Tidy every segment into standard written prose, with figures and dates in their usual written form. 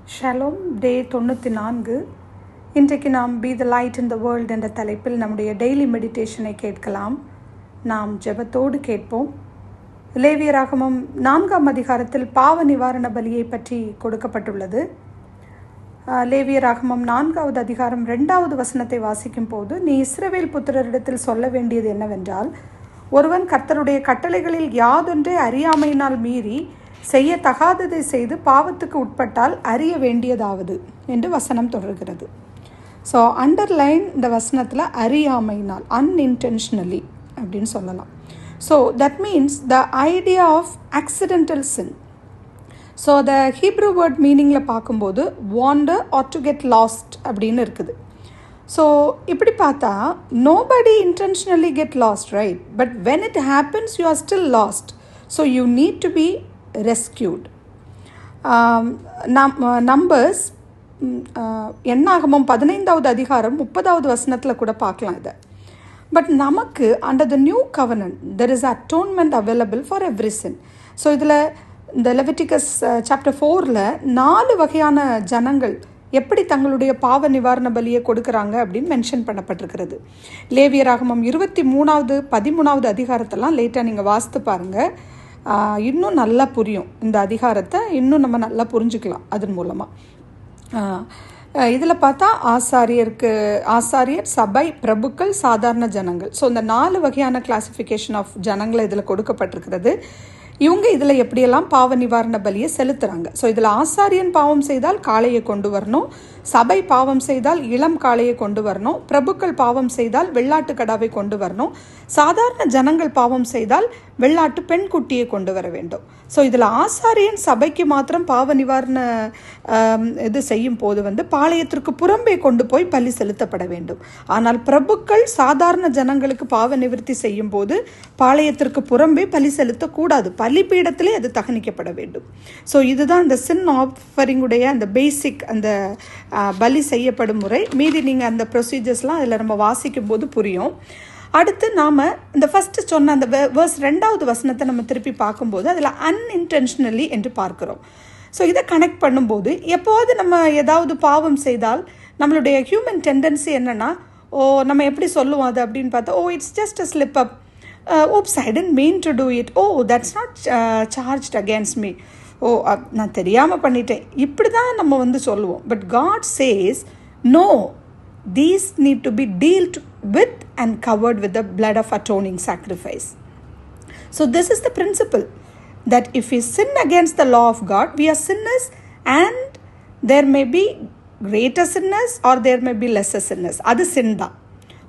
Shalom டே 94. இன்றைக்கு நாம் be the light in the world என்ற தலைப்பில் நம்முடைய டெய்லி மெடிடேஷனை கேட்கலாம். நாம் ஜெபத்தோடு கேட்போம். லேவியராகமம் 4ஆம் அதிகாரத்தில் பாவ நிவாரண பலியை பற்றி கொடுக்கப்பட்டுள்ளது. லேவியராகமம் 4வது அதிகாரம் 2வது வசனத்தை வாசிக்கும் போது, நீ இஸ்ரவேல் புத்திரரிடத்தில் சொல்ல வேண்டியது என்னவென்றால், ஒருவன் கர்த்தருடைய கட்டளைகளில் யாதொன்றை அறியாமையினால் மீறி செய்யத்தகாததை செய்து பாவத்துக்கு உட்பட்டால் அறிய வேண்டியதாவது என்று வசனம் தொடர்கிறது. ஸோ அண்டர்லைன் இந்த வசனத்தில் அறியாமையினால், அன்இன்டென்ஷனலி அப்படின்னு சொல்லலாம். So that means the idea of accidental sin. So the Hebrew word மீனிங்கில் பார்க்கும்போது wander or to get lost அப்படின்னு இருக்குது. ஸோ இப்படி பார்த்தா nobody intentionally get lost, right? But when it happens you are still lost. So you need to be rescued. Numbers என்னாகமம் 15வது அதிகாரம் 30வது வசனத்தில் கூட பார்க்கலாம் இதை. பட் நமக்கு under the new covenant there is atonement available for every sin. So இதில் இந்த லெவிட்டிகஸ் சாப்டர் 4ல் 4 வகையான ஜனங்கள் எப்படி தங்களுடைய பாவ நிவாரண பலியை கொடுக்குறாங்க அப்படின்னு மென்ஷன் பண்ணப்பட்டிருக்கிறது. லேவியராகமம் 23வது 13வது அதிகாரத்தெல்லாம் லேட்டாக நீங்கள் வாசித்து பாருங்கள். இன்னும் நல்லா புரியும். இந்த அதிகாரத்தை இன்னும் நம்ம நல்லா புரிஞ்சுக்கலாம் அதன் மூலமாக. இதில் பார்த்தா ஆசாரியர், சபை, பிரபுக்கள், சாதாரண ஜனங்கள். ஸோ இந்த 4 வகையான கிளாசிஃபிகேஷன் ஆஃப் ஜனங்களை இதில் கொடுக்கப்பட்டிருக்கிறது. இவங்க இதில் எப்படியெல்லாம் பாவ நிவாரண பலியை செலுத்துகிறாங்க. ஸோ இதில் ஆசாரியன் பாவம் செய்தால் காளையை கொண்டு வரணும், சபை பாவம் செய்தால் இளம் காளையை கொண்டு வரணும், பிரபுக்கள் பாவம் செய்தால் வெள்ளாட்டு கடாவை கொண்டு வரணும், சாதாரண ஜனங்கள் பாவம் செய்தால் வெள்ளாட்டு பெண் குட்டியை கொண்டு வர வேண்டும். ஸோ இதில் ஆசாரியன் சபைக்கு மாத்திரம் பாவ நிவாரண இது செய்யும் போது பாளையத்திற்கு புறம்பே கொண்டு போய் பலி செலுத்தப்பட வேண்டும். ஆனால் பிரபுக்கள் சாதாரண ஜனங்களுக்கு பாவ நிவர்த்தி செய்யும் போது பாளையத்திற்கு புறம்பே பலி செலுத்தக்கூடாது, பலிபீடத்திலே அது தகனிக்கப்பட வேண்டும். ஸோ இதுதான் இந்த சின் ஆஃபரிங்குடைய அந்த பேசிக் அந்த பலி செய்யப்படும் முறை. மீதி நீங்கள் அந்த ப்ரொசீஜர்ஸ்லாம் அதில் நம்ம வாசிக்கும் போது புரியும். அடுத்து நாம் இந்த ஃபஸ்ட்டு சொன்ன அந்த வேர்ஸ் 2வது வசனத்தை நம்ம திருப்பி பார்க்கும்போது அதில் அன்இன்டென்ஷனலி என்று பார்க்குறோம். ஸோ இதை கனெக்ட் பண்ணும்போது எப்போது நம்ம ஏதாவது பாவம் செய்தால் நம்மளுடைய ஹியூமன் டெண்டன்சி என்னென்னா, நம்ம எப்படி சொல்லுவோம் அது அப்படின்னு பார்த்தா, it's just a slip up, oops, I didn't mean to do it, that's not charged against me, நான் தெரியாமல் பண்ணிட்டேன், இப்படி தான் நம்ம சொல்லுவோம். But God says no, these need to be dealt with and covered with the blood of atoning sacrifice. So this is the principle that if we sin against the law of God, we are sinners, and there may be greater sinners or there may be lesser sinners. அது sin தான்.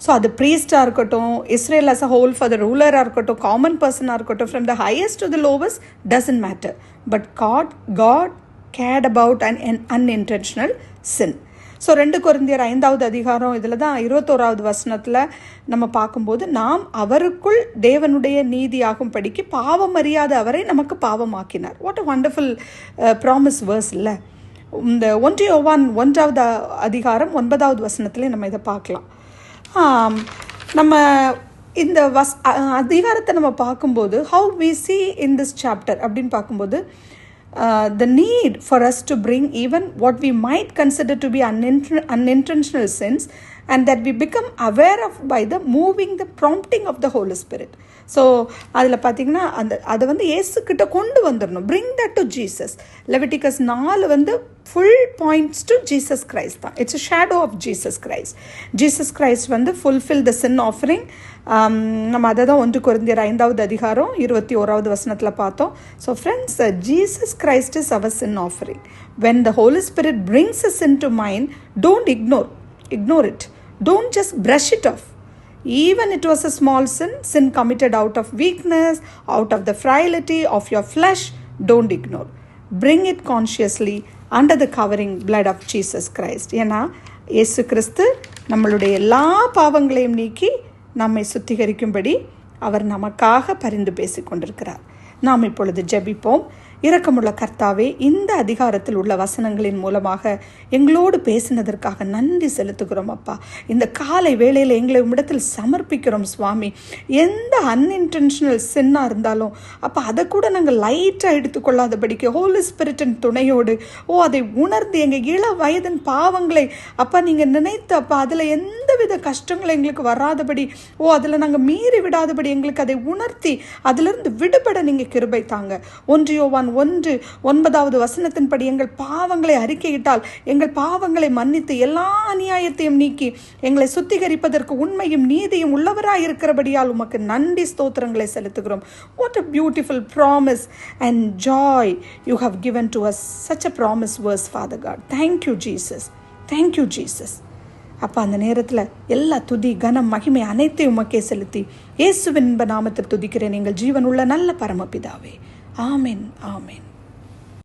So அது ப்ரீஸ்டாக இருக்கட்டும், Israel as a whole for the ரூலராக இருக்கட்டும், common பர்சனாக இருக்கட்டும், from the highest to the lowest, doesn't matter. But God cared about an unintentional sin. So 2 கொரிந்தியர் 5வது அதிகாரம் இதில் தான் 21வது வசனத்தில் நம்ம பார்க்கும்போது, நாம் அவருக்குள் தேவனுடைய நீதியாகும் படிக்கு பாவம் அறியாத அவரை நமக்கு பாவமாக்கினார். What a wonderful promise verse இல்லை? இந்த 1 யோவான் 1வது அதிகாரம் 9வது வசனத்துலேயே நம்ம இதை பார்க்கலாம். நம்ம இந்த அதிகாரத்தை நம்ம பார்க்கும்போது how we see in this chapter அப்படின்னு பார்க்கும்போது, the need for us to bring even what we might consider to be unintentional sins, and that we become aware of by the prompting of the Holy Spirit. So அதில் பார்த்தீங்கன்னா அதை இயேசுக்கிட்ட கொண்டு வந்துடணும். bring that to Jesus. Leviticus 4 full points to Jesus Christ தான். It's a shadow of Jesus Christ. Jesus Christ fulfill the sin offering. நம்ம அதை தான் 1 கொரிந்தியர் 5வது அதிகாரம் 21வது வசனத்தில் பார்த்தோம். So friends, Jesus Christ is our sin offering. When the Holy Spirit brings a sin to mind, don't ignore it. Don't just brush it off. Even it was a small sin committed out of weakness, out of the frailty of your flesh, don't ignore. Bring it consciously under the covering blood of Jesus Christ. ஏன்னா இயேசு கிறிஸ்து நம்மளுடைய எல்லா பாவங்களையும் நீக்கி நம்மை சுத்திகரிக்கும்படி அவர் நமக்காக பரிந்து பேசி கொண்டிருக்கிறார். நாம் இப்பொழுது ஜெபிப்போம். இரக்கமுள்ள கர்த்தாவே, இந்த அதிகாரத்தில் உள்ள வசனங்களின் மூலமாக எங்களோடு பேசினதற்காக நன்றி செலுத்துகிறோம் அப்பா. இந்த காலை வேளையில் எங்களை உம்மிடத்தில் சமர்ப்பிக்கிறோம் சுவாமி. எந்த அன்இன்டென்ஷனல் சின்னாக இருந்தாலும் அப்பா, அதை கூட நாங்கள் லைட்டாக எடுத்துக்கொள்ளாதபடிக்கு ஹோலி ஸ்பிரிட்டின் துணையோடு அதை உணர்ந்து எங்கள் இள வயதின் பாவங்களை அப்பா நீங்கள் நினைத்து அப்பா அதில் எந்தவித கஷ்டங்களை எங்களுக்கு வராதபடி அதில் நாங்கள் மீறி விடாதபடி எங்களுக்கு அதை உணர்த்தி அதிலிருந்து விடுபட நீங்கள் கிருபை தாங்க. 1 யோவான் 1:9 எங்கள் பாவங்களை அறிக்கையிட்டால் எங்கள் பாவங்களை மன்னித்து எல்லா அநியாயத்தையும் நீக்கி எங்களை சுத்திகரிப்பதற்கு உண்மையும் நீதியும் உள்ளவராய் இருக்கிறபடியால் உமக்கு நன்றி ஸ்தோத்திரங்களை செலுத்துகிறோம். What a beautiful promise and joy you have given to us. Such a promise verse, Father God. Thank you, Jesus. Thank you, Jesus. அப்பா, அந்த நேரத்தில் எல்லா துதி கனம் மகிமை அனைத்தையும் உமக்கே செலுத்தி இயேசுவின் நாமத்தில் துதிக்கிறேன் எங்கள் ஜீவனுள்ள நல்ல பரமபிதாவே. ஆமென், ஆமென்.